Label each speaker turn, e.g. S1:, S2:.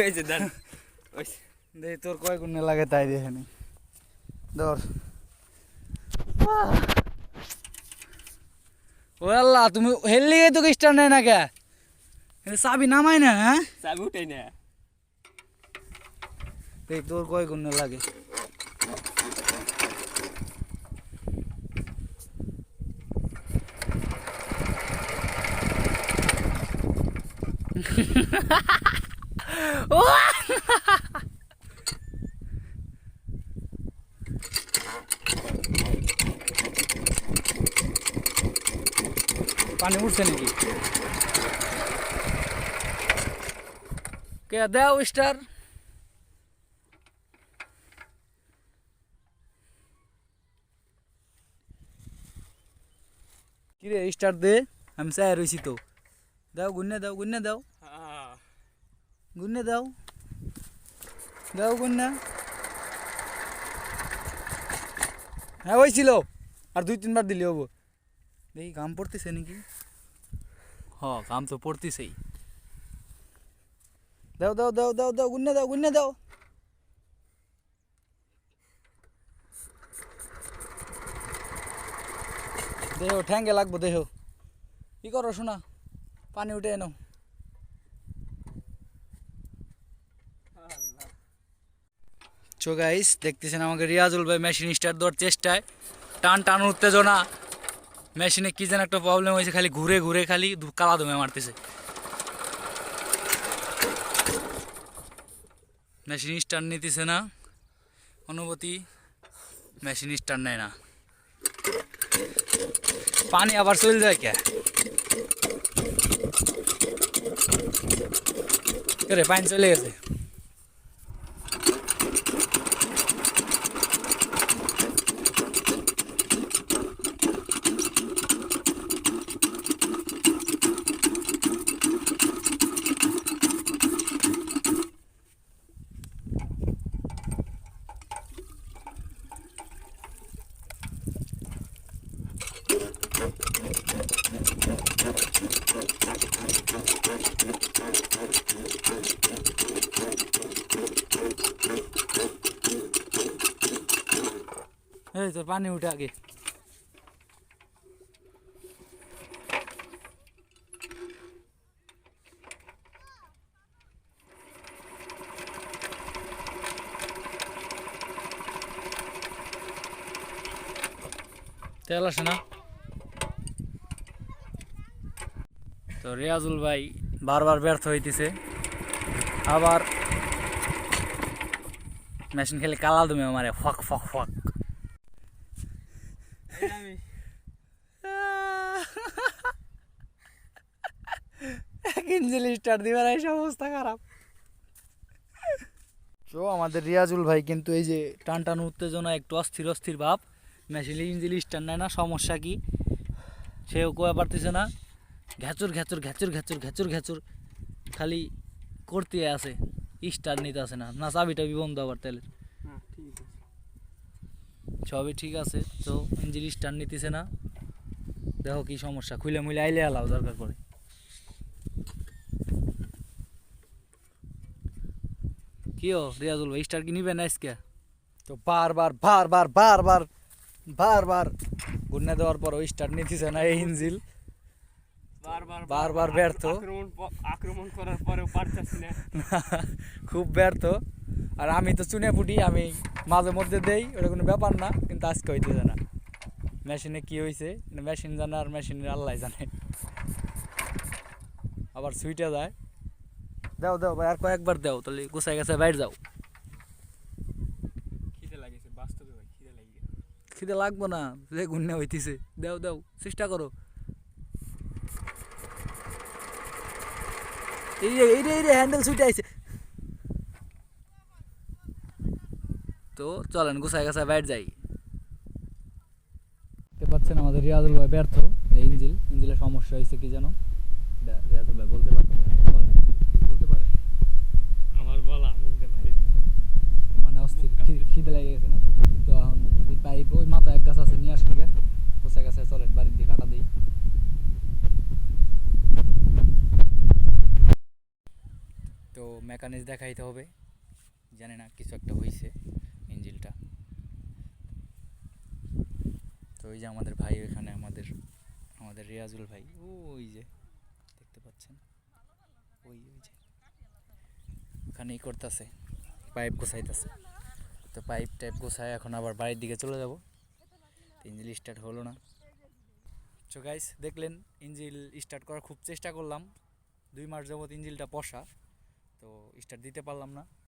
S1: এই যে দেন
S2: দেখ তোর কয় গুণ লাগে তাই দেখে নি ধর ও আল্লাহ তুমি হেললি তো স্টার নেয় না কে চাবি নামাই না হ্যাঁ
S1: চাবি উঠাই না
S2: দেখ তোর কয় গুণ লাগে ও পানি উঠছে নাকি কে দাও স্টার কিরে স্টার দে আমি চাই রয়েছি তো দাও গুন্নে দাও গুন্নে দাও গুন্নে দাও দাও গুন্না হ্যাঁ হয়েছিল আর 2-3 বার দিলে হবো দেখি কাম পড়তেছে নাকি হ কাম তো পড়তেছেই দাও দাও দাও দাও দাও গুন্নে দাও গুন্নে দাও দেহ ঠ্যাঙ্গে লাগবো দেহ কি করো শোনা পানি উঠে এনো সো গাইস দেখতেছেন আমাকে রিয়াজুল ভাই মেশিন স্টার্ট দেওয়ার চেষ্টায় টান টান উত্তেজনা মেশিনে কি যেন একটা প্রবলেম হয়েছে খালি ঘুরে ঘুরে খালি কালা দমে মারতেছে মেশিন স্টার্ট নিতেছে না অনুভূতি মেশিন স্টার্ট নেয় না পানি আবার চলে যায় কে রে পানি চলে গেছে এই তোর পানি উঠে আগে তেল আসে না তো রিয়াজুল ভাই বারবার ব্যর্থ হইতেছে আবার মেশিন খেলে কালা দমে মারে ফক ফক ফক ইঞ্জিন স্টার্ট দিবার এই অবস্থা খারাপ তো আমাদের রিয়াজুল ভাই কিন্তু এই যে টান টান উত্তেজনা একটু অস্থির অস্থির ভাব মেশিনে ইঞ্জিন স্টার্ট নেয় না সমস্যা কি সেও কয়ে পারতেছে না ঘ্যাচুর ঘ্যাচুর ঘ্যাচুর ঘ্যাচুর ঘ্যাচুর ঘ্যাচুর খালি করতে আছে স্টার্ট নিতে আসে না না চাবিটা বন্ধ আবার তেলের সবই ঠিক আছে তো ইঞ্জিন স্টার্ট নিতেছে না দেখো কি সমস্যা খুলে মুলে আইলে আলাও দরকার পড়ে কি ও রিয়াজুল ভাই স্টার কি নিবে না আজকে তো বারবার বারবার বারবার বারবার গুন্না দেওয়ার পর ওই স্টার নিতেছে না এই ইঞ্জিল বারবার ব্যর্থ
S1: আক্রমণ করার পরেও পারতেছি না
S2: খুব ব্যর্থ আর আমি তো চুনে ফুটি আমি মাঝে মধ্যে দেই ওটা কোনো ব্যাপার না কিন্তু আজকে হইতেছে না মেশিনে কি হয়েছে মেশিন জানে আর মেশিনের আল্লাহ জানে আবার সুইটে যায় দাও দাও ভাই আর কয়েকবার দাও তাহলে গোছায় গেছে বাইরে যাও
S1: খিদে লাগেছে বাস্তবে ভাই খিদে লাগে
S2: খিদে লাগবো না যে গুন্নে হইতেছে দাও দাও চেষ্টা করো এই রে হ্যান্ডেল সুইটে আইছে তো চলেন গোছায় গেছে বাইরে যাই দেখতে পাচ্ছেন আমাদের রিয়াজুল ভাই ব্যর্থ এই ইঞ্জিলের সমস্যা হয়েছে কি জানো রিয়াজুল ভাই বলতে পারবেন বলতে পারেন
S1: আমার বলা মুখ দে ভাই
S2: মানে অস্থির খিদে লেগে গেছে না তো এখন এই পাইপ ওই মাথা এক গাছ আছে নিয়ে আসেন গে গোছায় গেছে চলেন বাড়ির দিকে কাটা দিই তো মেকানিক্স দেখাইতে হবে, জানি না কিছু একটা হয়েছে ইঞ্জিনটা। তো ওই যে আমাদের ভাই ওইখানে, আমাদের আমাদের রিয়াজুল ভাই, ওই যে দেখতে পাচ্ছেন, ওই ওই যে ওখানেই করতেছে, পাইপ গোছাইতেছে। তো পাইপ টাইপ গোছায় এখন আবার বাড়ির দিকে চলে যাব। ইঞ্জিন স্টার্ট হলো না। সো গাইস, দেখলেন ইঞ্জিন স্টার্ট করার খুব চেষ্টা করলাম, 2 মাস যাবত ইঞ্জিনটা বসা, তো স্টার্ট দিতে পারলাম না।